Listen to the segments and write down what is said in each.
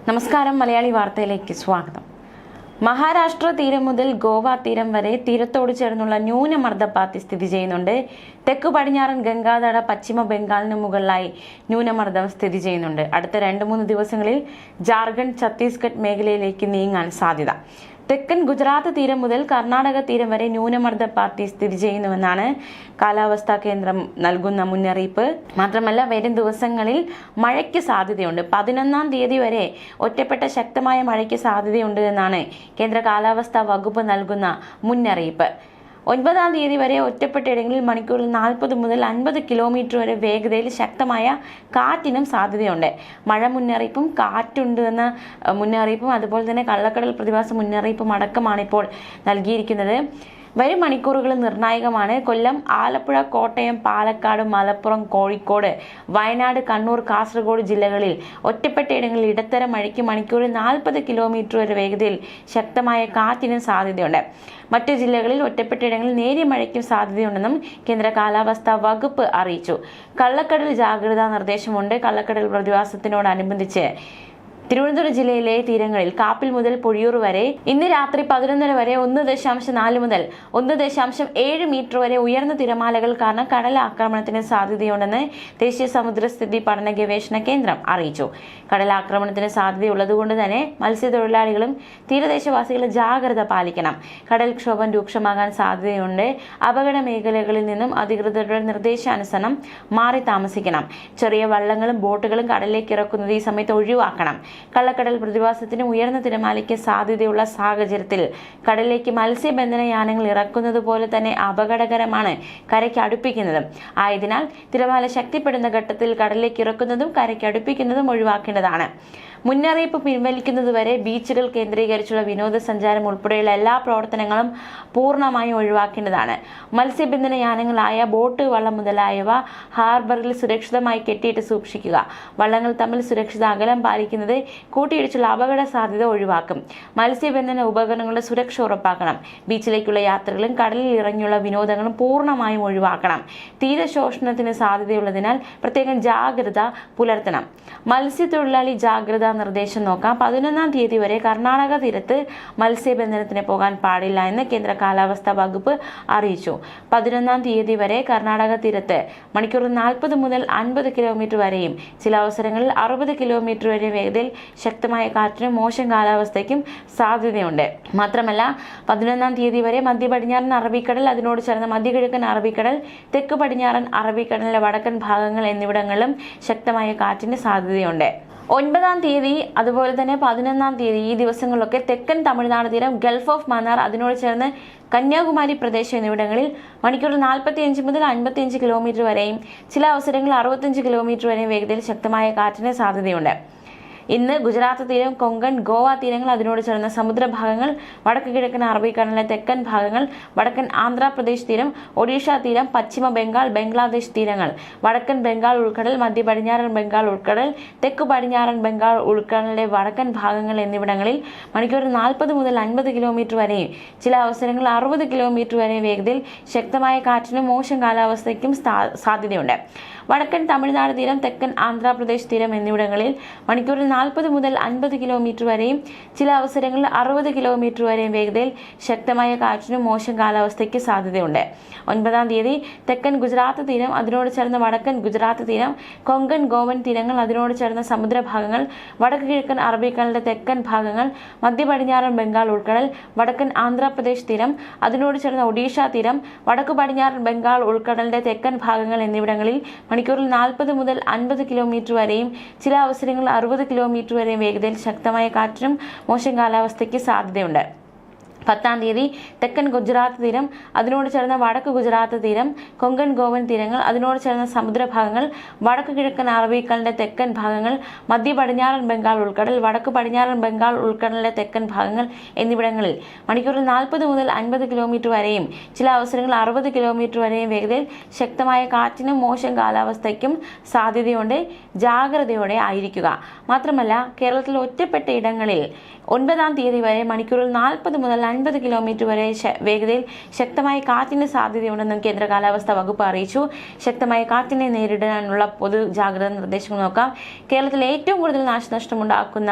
നമസ്കാരം. മലയാളി വാർത്തയിലേക്ക് സ്വാഗതം. മഹാരാഷ്ട്ര തീരം മുതൽ ഗോവ തീരം വരെ തീരത്തോട് ചേർന്നുള്ള ന്യൂനമർദ്ദപാത്തി സ്ഥിതി ചെയ്യുന്നുണ്ട്. തെക്കു പടിഞ്ഞാറൻ ഗംഗാതട പശ്ചിമ ബംഗാളിന് മുകളിലായി ന്യൂനമർദ്ദം സ്ഥിതി ചെയ്യുന്നുണ്ട്. അടുത്ത 2-3 ദിവസങ്ങളിൽ ജാർഖണ്ഡ്, ഛത്തീസ്ഗഡ് മേഖലയിലേക്ക് നീങ്ങാൻ സാധ്യത. തെക്കൻ ഗുജറാത്ത് തീരം മുതൽ കർണാടക തീരം വരെ ന്യൂനമർദ്ദപാത്തി സ്ഥിതി ചെയ്യുന്നുവെന്നാണ് കാലാവസ്ഥാ കേന്ദ്രം നൽകുന്ന മുന്നറിയിപ്പ്. മാത്രമല്ല, വരും ദിവസങ്ങളിൽ മഴയ്ക്ക് സാധ്യതയുണ്ട്. 11-ാം തീയതി വരെ ഒറ്റപ്പെട്ട ശക്തമായ മഴയ്ക്ക് സാധ്യതയുണ്ട് എന്നാണ് കേന്ദ്ര കാലാവസ്ഥാ വകുപ്പ് നൽകുന്ന മുന്നറിയിപ്പ്. 9-ാം തീയതി വരെ ഒറ്റപ്പെട്ടയിടങ്ങളിൽ മണിക്കൂറിൽ 40 മുതൽ 50 കിലോമീറ്റർ വരെ വേഗതയിൽ ശക്തമായ കാറ്റിനും സാധ്യതയുണ്ട്. മഴ മുന്നറിയിപ്പും കാറ്റുണ്ട് എന്ന മുന്നറിയിപ്പും അതുപോലെ തന്നെ കള്ളക്കടൽ പ്രതിഭാസ മുന്നറിയിപ്പും അടക്കമാണ് ഇപ്പോൾ നൽകിയിരിക്കുന്നത്. വരും മണിക്കൂറുകൾ നിർണായകമാണ്. കൊല്ലം, ആലപ്പുഴ, കോട്ടയം, പാലക്കാട്, മലപ്പുറം, കോഴിക്കോട്, വയനാട്, കണ്ണൂർ, കാസർഗോഡ് ജില്ലകളിൽ ഒറ്റപ്പെട്ടയിടങ്ങളിൽ ഇടത്തരം മഴയ്ക്ക് മണിക്കൂറിൽ 40 കിലോമീറ്റർ വരെ വേഗതയിൽ ശക്തമായ കാറ്റിനും സാധ്യതയുണ്ട്. മറ്റു ജില്ലകളിൽ ഒറ്റപ്പെട്ടയിടങ്ങളിൽ നേരിയ മഴയ്ക്കും സാധ്യതയുണ്ടെന്നും കേന്ദ്ര കാലാവസ്ഥാ വകുപ്പ് അറിയിച്ചു. കള്ളക്കടൽ ജാഗ്രതാ നിർദ്ദേശമുണ്ട്. കള്ളക്കടൽ പ്രതിഭാസത്തിനോടനുബന്ധിച്ച് തിരുവനന്തപുരം ജില്ലയിലെ തീരങ്ങളിൽ കാപ്പിൽ മുതൽ പൊഴിയൂർ വരെ ഇന്ന് രാത്രി 11:30 വരെ 1.4 മുതൽ 1.7 മീറ്റർ വരെ ഉയർന്ന തിരമാലകൾ കാരണം കടലാക്രമണത്തിന് സാധ്യതയുണ്ടെന്ന് ദേശീയ സമുദ്രസ്ഥിതി പഠന ഗവേഷണ കേന്ദ്രം അറിയിച്ചു. കടലാക്രമണത്തിന് സാധ്യതയുള്ളതുകൊണ്ട് തന്നെ മത്സ്യത്തൊഴിലാളികളും തീരദേശവാസികളും ജാഗ്രത പാലിക്കണം. കടൽക്ഷോഭം രൂക്ഷമാകാൻ സാധ്യതയുണ്ട്. അപകട മേഖലകളിൽ നിന്നും അധികൃതരുടെ നിർദ്ദേശാനുസരണം മാറി താമസിക്കണം. ചെറിയ വള്ളങ്ങളും ബോട്ടുകളും കടലിലേക്ക് ഇറക്കുന്നത് ഈ സമയത്ത് ഒഴിവാക്കണം. കള്ളക്കടൽ പ്രതിഭാസത്തിന് ഉയർന്ന തിരമാലയ്ക്ക് സാധ്യതയുള്ള സാഹചര്യത്തിൽ കടലിലേക്ക് മത്സ്യബന്ധന യാനങ്ങൾ ഇറക്കുന്നത് പോലെ തന്നെ അപകടകരമാണ് കരയ്ക്ക് അടുപ്പിക്കുന്നത്. ആയതിനാൽ തിരമാല ശക്തിപ്പെടുന്ന ഘട്ടത്തിൽ കടലിലേക്ക് ഇറക്കുന്നതും കരയ്ക്ക് അടുപ്പിക്കുന്നതും ഒഴിവാക്കേണ്ടതാണ്. മുന്നറിയിപ്പ് പിൻവലിക്കുന്നതുവരെ ബീച്ചുകൾ കേന്ദ്രീകരിച്ചുള്ള വിനോദസഞ്ചാരം ഉൾപ്പെടെയുള്ള എല്ലാ പ്രവർത്തനങ്ങളും പൂർണ്ണമായും ഒഴിവാക്കേണ്ടതാണ്. മത്സ്യബന്ധന യാനങ്ങളായ ബോട്ട്, വള്ളം മുതലായവ ഹാർബറിൽ സുരക്ഷിതമായി കെട്ടിയിട്ട് സൂക്ഷിക്കുക. വള്ളങ്ങൾ തമ്മിൽ സുരക്ഷിത അകലം പാലിക്കുന്നത് കൂട്ടിയിടിച്ചുള്ള അപകട സാധ്യത ഒഴിവാക്കും. മത്സ്യബന്ധന ഉപകരണങ്ങളുടെ സുരക്ഷ ഉറപ്പാക്കണം. ബീച്ചിലേക്കുള്ള യാത്രകളും കടലിൽ ഇറങ്ങിയുള്ള വിനോദങ്ങളും പൂർണ്ണമായും ഒഴിവാക്കണം. തീരശോഷണത്തിന് സാധ്യതയുള്ളതിനാൽ പ്രത്യേകം ജാഗ്രത പുലർത്തണം. മത്സ്യത്തൊഴിലാളി ജാഗ്രതാ നിർദ്ദേശം നോക്കാം. 11-ാം തീയതി വരെ കർണാടക തീരത്ത് മത്സ്യബന്ധനത്തിന് പോകാൻ പാടില്ല എന്ന് കേന്ദ്ര കാലാവസ്ഥാ വകുപ്പ് അറിയിച്ചു. 11-ാം തീയതി വരെ കർണാടക തീരത്ത് മണിക്കൂറിൽ 40 മുതൽ 50 കിലോമീറ്റർ വരെയും ചില അവസരങ്ങളിൽ 60 കിലോമീറ്റർ വരെ വേഗതയിൽ ശക്തമായ കാറ്റിനും മോശം കാലാവസ്ഥയ്ക്കും സാധ്യതയുണ്ട്. മാത്രമല്ല, 11-ാം തീയതി വരെ മധ്യ പടിഞ്ഞാറൻ അറബിക്കടൽ, അതിനോട് ചേർന്ന മധ്യകിഴക്കൻ അറബിക്കടൽ, തെക്ക് പടിഞ്ഞാറൻ അറബിക്കടലിന്റെ വടക്കൻ ഭാഗങ്ങൾ എന്നിവിടങ്ങളിലും ശക്തമായ കാറ്റിന് സാധ്യതയുണ്ട്. 9-ാം തീയതി അതുപോലെ തന്നെ 11-ാം തീയതി ഈ ദിവസങ്ങളിലൊക്കെ തെക്കൻ തമിഴ്നാട് തീരം, ഗൾഫ് ഓഫ് മന്നാർ, അതിനോട് ചേർന്ന് കന്യാകുമാരി പ്രദേശം എന്നിവിടങ്ങളിൽ മണിക്കൂറിൽ 45 മുതൽ 55 കിലോമീറ്റർ വരെയും ചില അവസരങ്ങളിൽ 65 കിലോമീറ്റർ വരെയും വേഗതയിൽ ശക്തമായ കാറ്റിന് സാധ്യതയുണ്ട്. ഇന്ന് ഗുജറാത്ത് തീരം, കൊങ്കൺ, ഗോവ തീരങ്ങൾ, അതിനോട് ചേർന്ന സമുദ്രഭാഗങ്ങൾ, വടക്ക് കിഴക്കൻ അറബിക്കടലിലെ തെക്കൻ ഭാഗങ്ങൾ, വടക്കൻ ആന്ധ്രാപ്രദേശ് തീരം, ഒഡീഷ തീരം, പശ്ചിമ ബംഗാൾ, ബംഗ്ലാദേശ് തീരങ്ങൾ, വടക്കൻ ബംഗാൾ ഉൾക്കടൽ, മധ്യ പടിഞ്ഞാറൻ ബംഗാൾ ഉൾക്കടൽ, തെക്ക് പടിഞ്ഞാറൻ ബംഗാൾ ഉൾക്കടലിലെ വടക്കൻ ഭാഗങ്ങൾ എന്നിവിടങ്ങളിൽ മണിക്കൂറിൽ 40 മുതൽ 50 കിലോമീറ്റർ വരെയും ചില അവസരങ്ങളിൽ 60 കിലോമീറ്റർ വരെയും വേഗതയിൽ ശക്തമായ കാറ്റിനും മോശം കാലാവസ്ഥയ്ക്കും സാധ്യതയുണ്ട്. വടക്കൻ തമിഴ്നാട് തീരം, തെക്കൻ ആന്ധ്രാപ്രദേശ് തീരം എന്നിവിടങ്ങളിൽ മണിക്കൂറിൽ 40 മുതൽ 50 കിലോമീറ്റർ വരെയും ചില അവസരങ്ങളിൽ 60 കിലോമീറ്റർ വരെയും വേഗതയിൽ ശക്തമായ കാറ്റിനും മോശം കാലാവസ്ഥയ്ക്ക് സാധ്യതയുണ്ട്. 9-ാം തീയതി തെക്കൻ ഗുജറാത്ത് തീരം, അതിനോട് ചേർന്ന വടക്കൻ ഗുജറാത്ത് തീരം, കൊങ്കൺ, ഗോവൻ തീരങ്ങൾ, അതിനോട് ചേർന്ന സമുദ്രഭാഗങ്ങൾ, വടക്ക് കിഴക്കൻ അറബിക്കടലിന്റെ തെക്കൻ ഭാഗങ്ങൾ, മധ്യ പടിഞ്ഞാറൻ ബംഗാൾ ഉൾക്കടൽ, വടക്കൻ ആന്ധ്രാപ്രദേശ് തീരം, അതിനോട് ചേർന്ന ഒഡീഷ തീരം, വടക്കു പടിഞ്ഞാറൻ ബംഗാൾ ഉൾക്കടലിന്റെ തെക്കൻ ഭാഗങ്ങൾ എന്നിവിടങ്ങളിൽ മണിക്കൂറിൽ 40 മുതൽ 50 കിലോമീറ്റർ വരെയും ചില അവസരങ്ങളിൽ 60 കിലോമീറ്റർ വരെയും വേഗതയിൽ ശക്തമായ കാറ്റിനും മോശം കാലാവസ്ഥയ്ക്ക് സാധ്യതയുണ്ട്. 10-ാം തീയതി തെക്കൻ ഗുജറാത്ത് തീരം, അതിനോട് ചേർന്ന വടക്ക് ഗുജറാത്ത് തീരം, കൊങ്കൺ, ഗോവൻ തീരങ്ങൾ, അതിനോട് ചേർന്ന സമുദ്രഭാഗങ്ങൾ, വടക്ക് കിഴക്കൻ അറബിക്കടലിന്റെ തെക്കൻ ഭാഗങ്ങൾ, മധ്യ പടിഞ്ഞാറൻ ബംഗാൾ ഉൾക്കടൽ, വടക്ക് പടിഞ്ഞാറൻ ബംഗാൾ ഉൾക്കടലിന്റെ തെക്കൻ ഭാഗങ്ങൾ എന്നിവിടങ്ങളിൽ മണിക്കൂറിൽ 40 മുതൽ 50 കിലോമീറ്റർ വരെയും ചില അവസരങ്ങളിൽ 60 കിലോമീറ്റർ വരെയും വേഗതയിൽ ശക്തമായ കാറ്റിനും മോശം കാലാവസ്ഥയ്ക്കും സാധ്യതയുണ്ട്. ജാഗ്രതയോടെ ആയിരിക്കുക. മാത്രമല്ല, കേരളത്തിൽ ഒറ്റപ്പെട്ട ഇടങ്ങളിൽ 9-ാം തീയതി വരെ മണിക്കൂറിൽ 40 മുതൽ 50 കിലോമീറ്റർ വരെ വേഗതയിൽ ശക്തമായ കാറ്റിന് സാധ്യതയുണ്ടെന്നും കേന്ദ്ര കാലാവസ്ഥാ വകുപ്പ് അറിയിച്ചു. ശക്തമായ കാറ്റിനെ നേരിടാനുള്ള പൊതു ജാഗ്രതാ നിർദ്ദേശങ്ങൾ നോക്കാം. കേരളത്തിൽ ഏറ്റവും കൂടുതൽ നാശനഷ്ടമുണ്ടാക്കുന്ന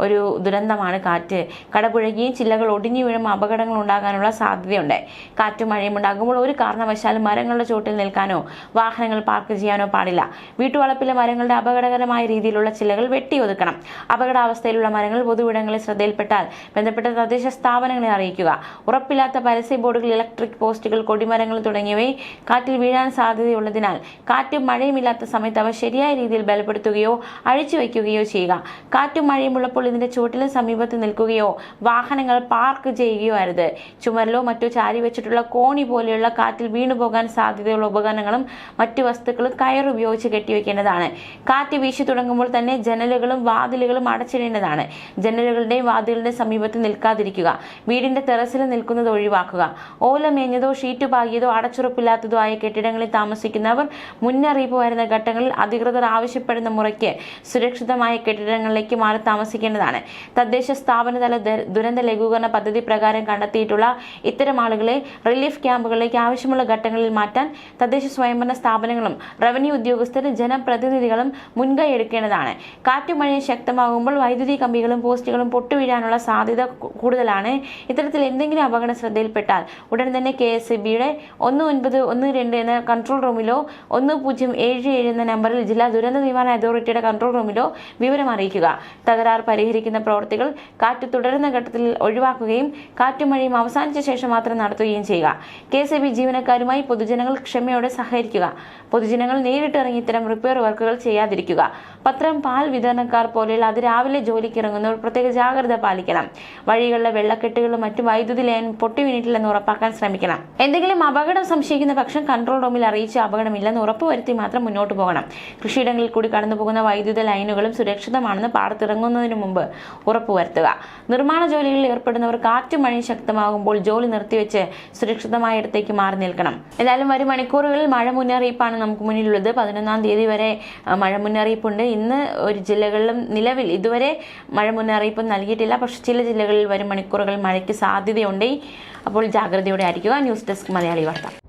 ഒരു ദുരന്തമാണ് കാറ്റ്. കടപുഴകിയും ചില്ലകൾ ഒടിഞ്ഞു വീഴും അപകടങ്ങൾ ഉണ്ടാകാനുള്ള സാധ്യതയുണ്ട്. കാറ്റും മഴയും ഉണ്ടാകുമ്പോൾ ഒരു കാരണവശാലും മരങ്ങളുടെ ചോട്ടിൽ നിൽക്കാനോ വാഹനങ്ങൾ പാർക്ക് ചെയ്യാനോ പാടില്ല. വീട്ടുവളപ്പിലെ മരങ്ങളുടെ അപകടകരമായ രീതിയിലുള്ള ചില്ലകൾ വെട്ടിയൊതുക്കണം. അപകടാവസ്ഥയിലുള്ള മരങ്ങൾ പൊതുവിടങ്ങളിൽ ശ്രദ്ധയിൽപ്പെട്ടാൽ ബന്ധപ്പെട്ട തദ്ദേശ സ്ഥാപനങ്ങളെ അറിയിക്കുക. ഉറപ്പില്ലാത്ത പരസ്യ ബോർഡുകൾ, ഇലക്ട്രിക് പോസ്റ്റുകൾ, കൊടിമരങ്ങൾ തുടങ്ങിയവയെ കാറ്റിൽ വീഴാൻ സാധ്യതയുള്ളതിനാൽ കാറ്റും മഴയുമില്ലാത്ത സമയത്ത് അവ ശരിയായ രീതിയിൽ ബലപ്പെടുത്തുകയോ അഴിച്ചു വയ്ക്കുകയോ ചെയ്യുക. കാറ്റും മഴയും ഉള്ളപ്പോൾ ഇതിന്റെ ചുവട്ടിലും സമീപത്ത് നിൽക്കുകയോ വാഹനങ്ങൾ പാർക്ക് ചെയ്യുകയോ അരുത്. ചുമരിലോ മറ്റോ ചാരി വെച്ചിട്ടുള്ള കോണി പോലെയുള്ള കാറ്റിൽ വീണുപോകാൻ സാധ്യതയുള്ള ഉപകരണങ്ങളും മറ്റു വസ്തുക്കളും കയറുപയോഗിച്ച് കെട്ടിവെക്കേണ്ടതാണ്. കാറ്റ് വീശി തുടങ്ങുമ്പോൾ തന്നെ ജനലുകളും വാതിലുകളും അടച്ചിടേണ്ടതാണ്. ജനലുകളുടെയും വാതിലുകളുടെയും സമീപത്ത് നിൽക്കാതിരിക്കുക. വീടിന്റെ ടെറസിൽ നിൽക്കുന്നത് ഒഴിവാക്കുക. ഓല മേഞ്ഞതോ ഷീറ്റ് പാകിയതോ അടച്ചുറപ്പില്ലാത്തതോ ആയ കെട്ടിടങ്ങളിൽ താമസിക്കുന്നവർ മുന്നറിയിപ്പ് വരുന്ന ഘട്ടങ്ങളിൽ അധികൃതർ ആവശ്യപ്പെടുന്ന മുറയ്ക്ക് സുരക്ഷിതമായ കെട്ടിടങ്ങളിലേക്ക് മാറി താമസിക്കേണ്ടതാണ്. തദ്ദേശ സ്ഥാപനതല ദുരന്ത ലഘൂകരണ പദ്ധതി പ്രകാരം കണ്ടെത്തിയിട്ടുള്ള ഇത്തരം ആളുകളെ റിലീഫ് ക്യാമ്പുകളിലേക്ക് ആവശ്യമുള്ള ഘട്ടങ്ങളിൽ മാറ്റാൻ തദ്ദേശ സ്വയംഭരണ സ്ഥാപനങ്ങളും റവന്യൂ ഉദ്യോഗസ്ഥരും ജനപ്രതിനിധികളും മുൻകൈ എടുക്കേണ്ടതാണ്. കാറ്റും മഴയും ശക്തമാകുമ്പോൾ വൈദ്യുതി കമ്പികളും പോസ്റ്റുകളും പൊട്ടുവീഴാനുള്ള സാധ്യത കൂടുതലാണ്. ഇത്തരത്തിൽ എന്തെങ്കിലും അപകടം ശ്രദ്ധയിൽപ്പെട്ടാൽ ഉടൻ തന്നെ KSEBയുടെ 1912 എന്ന കൺട്രോൾ റൂമിലോ 1077 എന്ന നമ്പറിൽ ജില്ലാ ദുരന്ത നിവാരണ അതോറിറ്റിയുടെ കൺട്രോൾ റൂമിലോ വിവരം അറിയിക്കുക. തകരാർ പരിഹരിക്കുന്ന പ്രവൃത്തികൾ കാറ്റ് തുടരുന്ന ഘട്ടത്തിൽ ഒഴിവാക്കുകയും കാറ്റും മഴയും അവസാനിച്ച ശേഷം മാത്രം നടത്തുകയും ചെയ്യുക. KSEB ജീവനക്കാരുമായി പൊതുജനങ്ങൾ ക്ഷമയോടെ സഹകരിക്കുക. പൊതുജനങ്ങൾ നേരിട്ടിറങ്ങി ഇത്തരം റിപ്പയർ വർക്കുകൾ ചെയ്യാതിരിക്കുക. പത്രം, പാൽ വിതരണക്കാർ പോലെയുള്ള അതിരാവിലെ ജോലിക്ക് ഇറങ്ങുന്നവർ പ്രത്യേക ജാഗ്രത പാലിക്കണം. വഴികളിലെ വെള്ളക്കെട്ടുകളും മറ്റു വൈദ്യുതി ലൈൻ പൊട്ടിവീണിട്ടില്ലെന്ന് ഉറപ്പാക്കാൻ ശ്രമിക്കണം. എന്തെങ്കിലും അപകടം സംശയിക്കുന്ന പക്ഷം കൺട്രോൾ റൂമിൽ അറിയിച്ച് അപകടമില്ലെന്ന് ഉറപ്പുവരുത്തി മാത്രം മുന്നോട്ട് പോകണം. കൃഷിയിടങ്ങളിൽ കൂടി കടന്നുപോകുന്ന വൈദ്യുത ലൈനുകളും സുരക്ഷിതമാണെന്ന് പാടത്തിറങ്ങുന്നതിന് മുമ്പ് ഉറപ്പുവരുത്തുക. നിർമ്മാണ ജോലികളിൽ ഏർപ്പെടുന്നവർ കാറ്റും മഴയും ശക്തമാകുമ്പോൾ ജോലി നിർത്തിവെച്ച് സുരക്ഷിതമായ ഇടത്തേക്ക് മാറി നിൽക്കണം. എന്തായാലും വരും മണിക്കൂറുകളിൽ മഴ മുന്നറിയിപ്പാണ് നമുക്ക് മുന്നിലുള്ളത്. 11-ാം തീയതി വരെ മഴ മുന്നറിയിപ്പുണ്ട്. ഇന്ന് ഒരു ജില്ലകളിലും നിലവിൽ ഇതുവരെ മഴ മുന്നറിയിപ്പ് നൽകിയിട്ടില്ല. പക്ഷേ ചില ജില്ലകളിൽ വരും മണിക്കൂറുകളിൽ മഴയ്ക്ക് സാധ്യതയുണ്ട്. അപ്പോൾ ജാഗ്രതയോടെ ആയിരിക്കുക. ന്യൂസ് ഡെസ്ക് മലയാളി വാർത്ത.